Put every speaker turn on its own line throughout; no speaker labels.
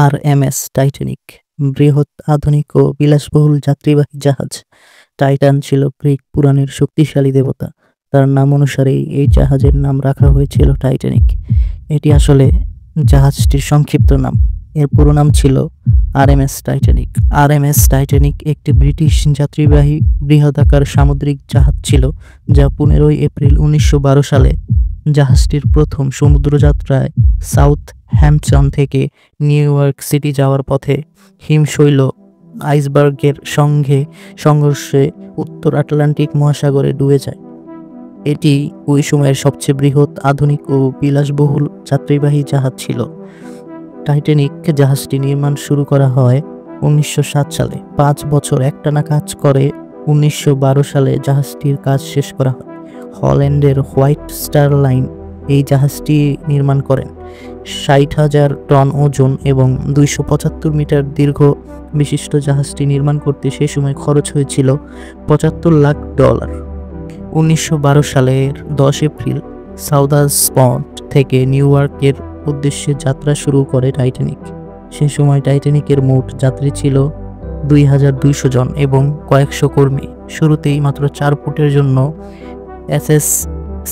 RMS Titanic বৃহৎ আধুনিক ও বিলাসবহুল যাত্রীবাহী জাহাজ। টাইটান ছিল গ্রিক পুরাণের শক্তিশালী দেবতা। তার নাম অনুসারেই এই জাহাজের নাম রাখা হয়েছিল টাইটানিক। এটি আসলে জাহাজটির সংক্ষিপ্ত নাম। এর পুরো নাম ছিল আরএমএস টাইটানিক। আরএমএস টাইটানিক একটি ব্রিটিশ যাত্রীবাহী বৃহদাকার সামুদ্রিক জাহাজ ছিল, যা 15 এপ্রিল 1912 সালে জাহাজটির প্রথম সমুদ্রযাত্রায় সাউথ হ্যাম্পটন থেকে নিউ ইয়র্ক সিটি যাওয়ার পথে হিমশৈল আইসবার্গের সঙ্গে সংঘর্ষে উত্তর আটলান্টিক মহাসাগরে ডুবে যায়। এটি ওই সময়ের সবচেয়ে বৃহৎ, আধুনিক ও বিলাসবহুল যাত্রীবাহী জাহাজ ছিল। টাইটানিক জাহাজটি নির্মাণ শুরু করা হয় 1907 সালে। 5 বছর একটানা কাজ করে 1912 সালে জাহাজটির কাজ শেষ করা হয়। হল্যান্ডের হোয়াইট স্টার লাইন এই জাহাজটি নির্মাণ করেন। 60,000 টন ওজন এবং 275 মিটার দীর্ঘ বিশিষ্ট জাহাজটি নির্মাণ করতে সে সময় খরচ হয়েছিল $75 লাখ। 1912 সালের 10 এপ্রিল সাউদাম্পটন থেকে নিউ ইয়র্কের উদ্দেশ্যে যাত্রা শুরু করে টাইটানিক। সে সময় টাইটানিকের মোট যাত্রী ছিল 2200 জন এবং কয়েকশো কর্মী। শুরুতেই মাত্র 4 ফুটের জন্য SS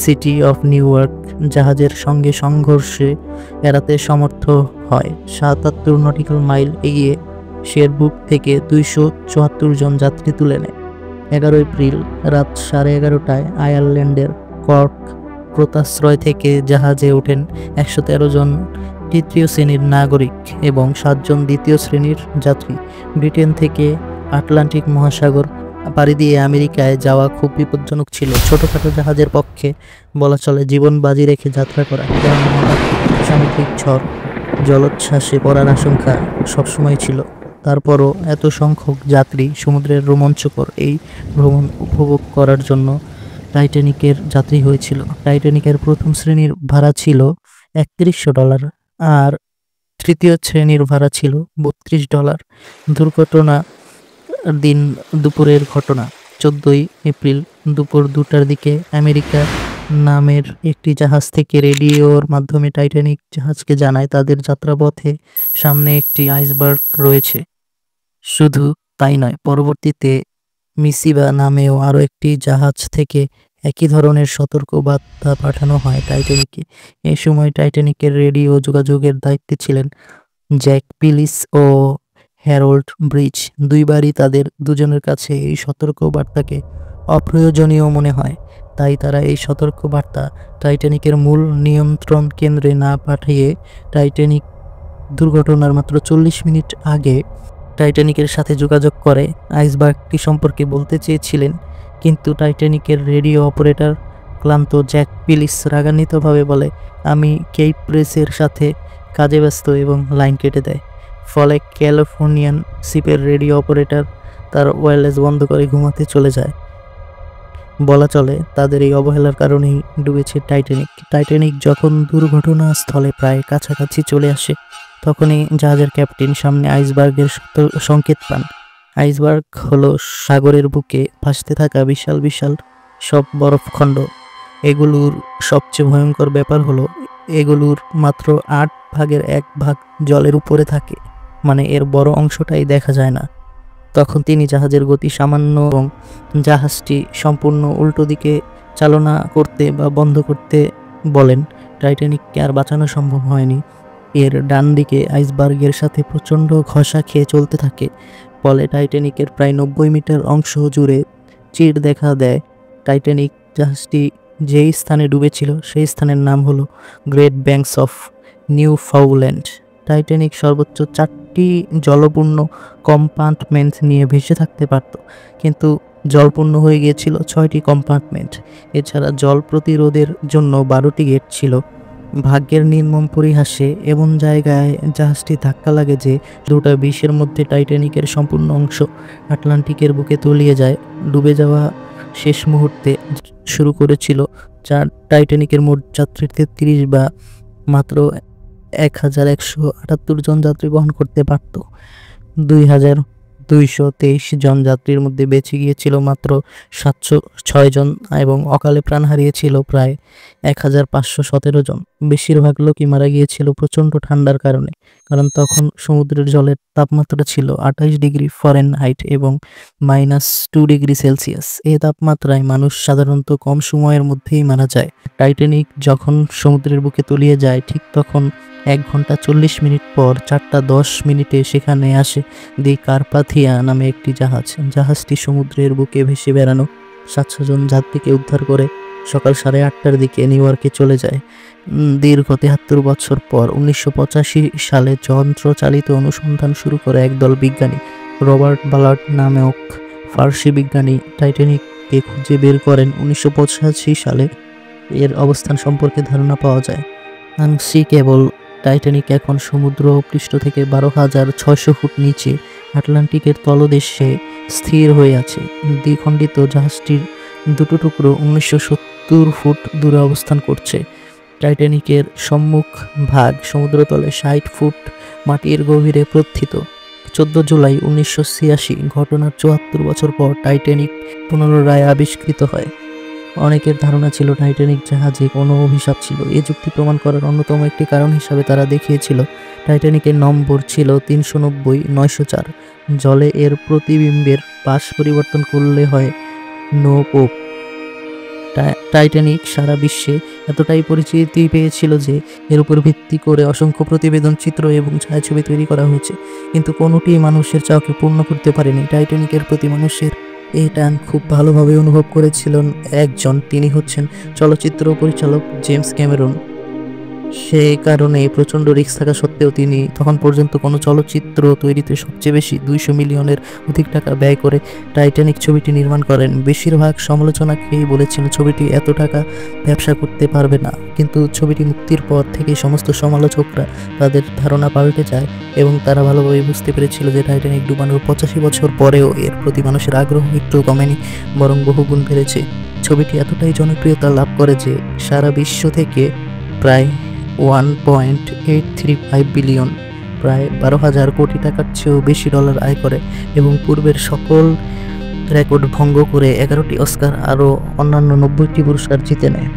city of new York জাহাজের সঙ্গে সংঘর্ষে এড়াতে সমর্থ হয়। 77 নটিক্যাল মাইল এগিয়ে শেরবুক থেকে 274 জন যাত্রী তুলে নেয়। 11 এপ্রিল রাত 11:30টায় আয়ারল্যান্ডের কর্ক পোতাশ্রয় থেকে জাহাজে ওঠেন 113 জন তৃতীয় শ্রেণীর নাগরিক এবং 7 জন দ্বিতীয় শ্রেণীর যাত্রী। ব্রিটেন থেকে আটলান্টিক মহাসাগর পাড়ি দিয়ে আমেরিকায় যাওয়া খুব বিপজ্জনক ছিল। ছোটখাটো জাহাজের পক্ষে বলা চলে জীবন বাজি রেখে যাত্রা করা, কারণ সামুদ্রিক ঝড়, জলোচ্ছ্বাসে পড়ার আশঙ্কা সবসময় ছিল। তারপরও এত সংখ্যক যাত্রী সমুদ্রের রোমাঞ্চকর এই ভ্রমণ উপভোগ করার জন্য টাইটানিকের যাত্রী হয়েছিল। টাইটানিকের প্রথম শ্রেণীর ভাড়া ছিল $3100 আর তৃতীয় শ্রেণীর ভাড়া ছিল $32। দুর্ঘটনা দিন দুপুরের ঘটনা। 14 এপ্রিল দুপুর 2টার দিকে আমেরিকা নামের একটি জাহাজ থেকে রেডিওর মাধ্যমে টাইটানিক জাহাজকে জানায় তাদের যাত্রাপথে সামনে একটি আইসবার্গ রয়েছে। শুধু তাই নয়, পরবর্তীতে মিসিবা নামেও আরও একটি জাহাজ থেকে একই ধরনের সতর্কবার্তা পাঠানো হয় টাইটানিকে। এই সময় টাইটানিকের রেডিও যোগাযোগের দায়িত্বে ছিলেন জ্যাক পিলিস ও হ্যারল্ড ব্রিজ। দুইবারই তাদের দুজনের কাছে এই সতর্কবার্তাকে অপ্রয়োজনীয় মনে হয়, তাই তারা এই সতর্কবার্তা টাইটানিকের মূল নিয়ন্ত্রণ কেন্দ্রে না পাঠিয়ে টাইটানিক দুর্ঘটনার মাত্র 40 মিনিট আগে টাইটানিকের সাথে যোগাযোগ করে আইসবার্গটি সম্পর্কে বলতে চেয়েছিলেন। কিন্তু টাইটানিকের রেডিও অপারেটর ক্লান্ত জ্যাক পিলিস রাগান্বিতভাবে বলে, আমি কেপ প্রেসের সাথে কাজে ব্যস্ত, এবং লাইন কেটে দেয়। ফলে ক্যালিফোর্নিয়ান শিপের রেডিও অপারেটর তার ওয়্যারলেস বন্ধ করে ঘুমাতে চলে যায়। বলা চলে তাদের এই অবহেলার কারণেই ডুবেছে টাইটানিক। টাইটানিক যখন দুর্ঘটনাস্থলে প্রায় কাছাকাছি চলে আসে, তখনই জাহাজের ক্যাপ্টেন সামনে আইসবার্গের সংকেত পান। আইসবার্গ হলো সাগরের বুকে ভাসতে থাকা বিশাল বিশাল সব বরফখণ্ড। এগুলোর সবচেয়ে ভয়ঙ্কর ব্যাপার হলো এগুলোর মাত্র 8 ভাগের 1 ভাগ জলের উপরে থাকে, মানে এর বড় অংশটাই দেখা যায় না। তখন তিনি জাহাজের গতি সামান্য এবং জাহাজটি সম্পূর্ণ উল্টো দিকে চালনা করতে বা বন্ধ করতে বলেন। টাইটানিককে আর বাঁচানো সম্ভব হয়নি। এর ডান দিকে আইসবার্গের সাথে প্রচণ্ড ঘষা খেয়ে চলতে থাকে, ফলে টাইটানিকের প্রায় 90 মিটার অংশ জুড়ে চিড় দেখা দেয়। টাইটানিক জাহাজটি যেই স্থানে ডুবেছিল সেই স্থানের নাম হলো great banks of Newfoundland. Titanic সর্বোচ্চ 4টি জলপূর্ণ কম্পার্টমেন্ট নিয়ে ভেসে থাকতে পারত, কিন্তু জলপূর্ণ হয়ে গিয়েছিল 6টি কম্পার্টমেন্ট। এছাড়া জল প্রতিরোধের জন্য 12টি গেট ছিল। ভাগ্যের নির্মম পরিহাসে এমন জায়গায় জাহাজটি ধাক্কা লাগে যে 2:20-এর মধ্যে টাইটানিকের সম্পূর্ণ অংশ আটলান্টিকের বুকে তলিয়ে যায়। ডুবে যাওয়া শেষ মুহূর্তে শুরু করেছিল টাইটানিকের মোট যাত্রী 33 বা মাত্র 1178 জন যাত্রী বহন করতে পারত। 223 জন যাত্রীর মধ্যে বেঁচে গিয়েছিল মাত্র 706 জন এবং অকালে প্রাণ হারিয়েছিল প্রায় 1517 জন। বেশিরভাগ লোকই মারা গিয়েছিল প্রচণ্ড ঠান্ডার কারণে, কারণ তখন সমুদ্রের জলের তাপমাত্রা ছিল 28 ডিগ্রি ফরেনহাইট এবং -2 ডিগ্রি সেলসিয়াস। এই তাপমাত্রায় মানুষ সাধারণত কম সময়ের মধ্যেই মারা যায়। টাইটানিক যখন সমুদ্রের বুকে তলিয়ে যায় ঠিক তখন 1 ঘন্টা 40 মিনিট পর 4:10 সেখানে আসে দি কার্পাথিয়া নামে একটি জাহাজ। জাহাজটি সমুদ্রের বুকে ভেসে বেড়ানো 700 জন যাত্রীকে উদ্ধার করে সকাল 8:30টার দিকে নিউ ইয়র্কে চলে যায়। দীর্ঘ 73 বছর পর 1985 সালে যন্ত্রচালিত অনুসন্ধান শুরু করে একদল বিজ্ঞানী। রবার্ট বালার্ড নামক ফার্সি বিজ্ঞানী টাইটানিককে খুঁজে বের করেন 1985 সালে। এর অবস্থান সম্পর্কে ধারণা পাওয়া যায়। কেবল টাইটানিক এখন সমুদ্র পৃষ্ঠ থেকে 12,600 ফুট নিচে আটলান্টিকের তলদেশে স্থির হয়ে আছে। দ্বিখণ্ডিত জাহাজটির দুটো টুকরো 1970 ফুট দূরে অবস্থান করছে। টাইটানিকের সম্মুখ ভাগ সমুদ্রতলে 60 ফুট মাটির গভীরে প্রথিত। 14 জুলাই 1986 ঘটনার 74 বছর পর টাইটানিক পুনরায় আবিষ্কৃত হয়। অনেকের ধারণা ছিল টাইটানিক জাহাজে কোনো অভিশাপ ছিল। এ যুক্তি প্রমাণ করার অন্যতম একটি কারণ হিসাবে তারা দেখিয়েছিল টাইটানিকের নম্বর ছিল 390-904। জলে এর প্রতিবিম্বের পাশ পরিবর্তন করলে হয় নো পোপ। টাইটানিক সারা বিশ্বে এতটাই পরিচিতি পেয়েছিল যে এর উপর ভিত্তি করে অসংখ্য প্রতিবেদন, চিত্র এবং ছায়াছবি তৈরি করা হয়েছে, কিন্তু কোনোটি মানুষের চাওকে পূর্ণ করতে পারেনি। টাইটানিকের প্রতি মানুষের এই টান খুব ভালোভাবে অনুভব করেছিলেন একজন, তিনি হচ্ছেন চলচ্চিত্র পরিচালক জেমস ক্যামেরন। সেই কারণে প্রচণ্ড রিস্ক থাকা সত্ত্বেও তিনি তখন পর্যন্ত কোনো চলচ্চিত্র তৈরিতে সবচেয়ে বেশি 200 মিলিয়নের অধিক টাকা ব্যয় করে টাইটানিক ছবিটি নির্মাণ করেন। বেশিরভাগ সমালোচনাকেই বলেছিল ছবিটি এত টাকা ব্যবসা করতে পারবে না, কিন্তু ছবিটি মুক্তির পর থেকেই সমস্ত সমালোচকরা তাদের ধারণা পাল্টে যায় এবং তারা ভালোভাবে বুঝতে পেরেছিল যে টাইটানিক ডুবানোর 85 বছর পরেও এর প্রতি মানুষের আগ্রহ একটু কমেনি, বরং বহুগুণ বেড়েছে। ছবিটি এতটাই জনপ্রিয়তা লাভ করে যে সারা বিশ্ব থেকে প্রায় 1.835 বিলিয়ন, প্রায় 12,000 কোটি টাকার চেয়েও বেশি ডলার আয় করে এবং পূর্বের সকল রেকর্ড ভঙ্গ করে 11টি অস্কার আরও অন্যান্য 90টি পুরস্কার জিতে নেয়।